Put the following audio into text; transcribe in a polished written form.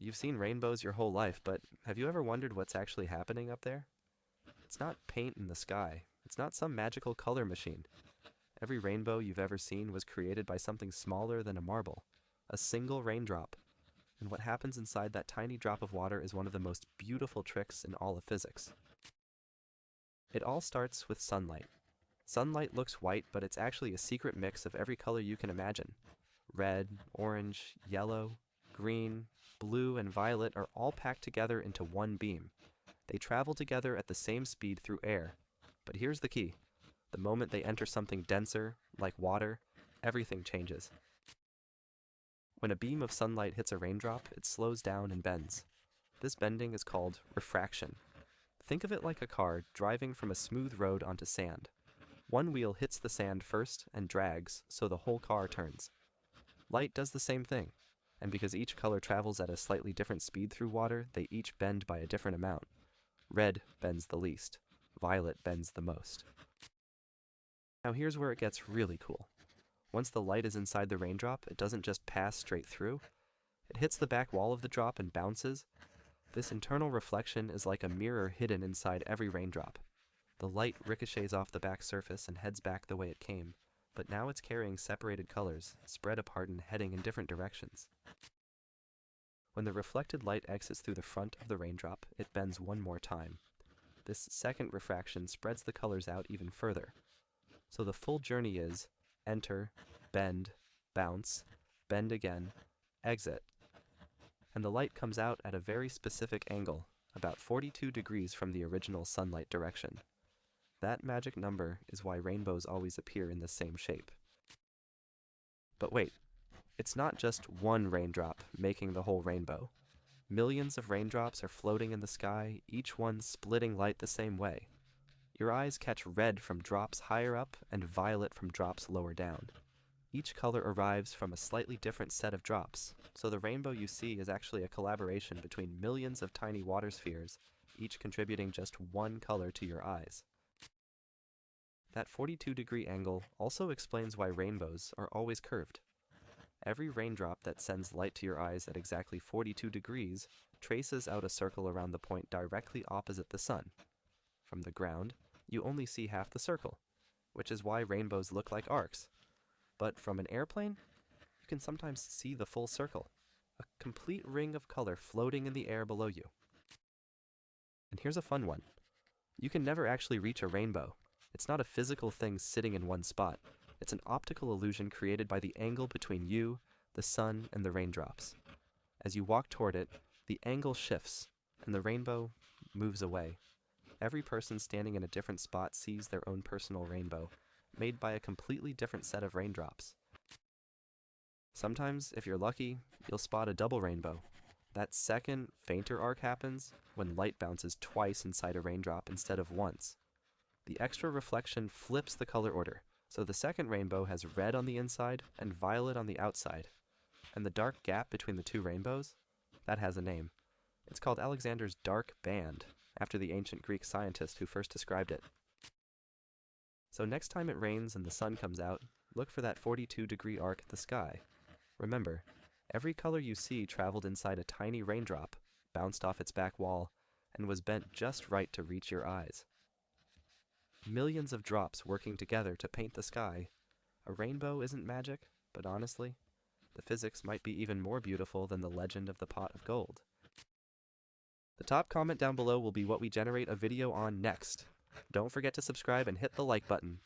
You've seen rainbows your whole life, but have you ever wondered what's actually happening up there? It's not paint in the sky. It's not some magical color machine. Every rainbow you've ever seen was created by something smaller than a marble, a single raindrop. And what happens inside that tiny drop of water is one of the most beautiful tricks in all of physics. It all starts with sunlight. Sunlight looks white, but it's actually a secret mix of every color you can imagine. Red, orange, yellow, green, blue, and violet are all packed together into one beam. They travel together at the same speed through air. But here's the key. The moment they enter something denser, like water, everything changes. When a beam of sunlight hits a raindrop, it slows down and bends. This bending is called refraction. Think of it like a car driving from a smooth road onto sand. One wheel hits the sand first and drags, so the whole car turns. Light does the same thing, and because each color travels at a slightly different speed through water, they each bend by a different amount. Red bends the least. Violet bends the most. Now here's where it gets really cool. Once the light is inside the raindrop, it doesn't just pass straight through. It hits the back wall of the drop and bounces. This internal reflection is like a mirror hidden inside every raindrop. The light ricochets off the back surface and heads back the way it came, but now it's carrying separated colors, spread apart and heading in different directions. When the reflected light exits through the front of the raindrop, it bends one more time. This second refraction spreads the colors out even further. So the full journey is enter, bend, bounce, bend again, exit. And the light comes out at a very specific angle, about 42 degrees from the original sunlight direction. That magic number is why rainbows always appear in the same shape. But wait, it's not just one raindrop making the whole rainbow. Millions of raindrops are floating in the sky, each one splitting light the same way. Your eyes catch red from drops higher up and violet from drops lower down. Each color arrives from a slightly different set of drops, so the rainbow you see is actually a collaboration between millions of tiny water spheres, each contributing just one color to your eyes. That 42-degree angle also explains why rainbows are always curved. Every raindrop that sends light to your eyes at exactly 42 degrees traces out a circle around the point directly opposite the sun. From the ground, you only see half the circle, which is why rainbows look like arcs. But from an airplane, you can sometimes see the full circle, a complete ring of color floating in the air below you. And here's a fun one. You can never actually reach a rainbow. It's not a physical thing sitting in one spot. It's an optical illusion created by the angle between you, the sun, and the raindrops. As you walk toward it, the angle shifts, and the rainbow moves away. Every person standing in a different spot sees their own personal rainbow, made by a completely different set of raindrops. Sometimes, if you're lucky, you'll spot a double rainbow. That second, fainter arc happens when light bounces twice inside a raindrop instead of once. The extra reflection flips the color order, so the second rainbow has red on the inside and violet on the outside. And the dark gap between the two rainbows? That has a name. It's called Alexander's dark band, after the ancient Greek scientist who first described it. So next time it rains and the sun comes out, look for that 42-degree arc in the sky. Remember, every color you see traveled inside a tiny raindrop, bounced off its back wall, and was bent just right to reach your eyes. Millions of drops working together to paint the sky. A rainbow isn't magic, but honestly, the physics might be even more beautiful than the legend of the pot of gold. The top comment down below will be what we generate a video on next. Don't forget to subscribe and hit the like button.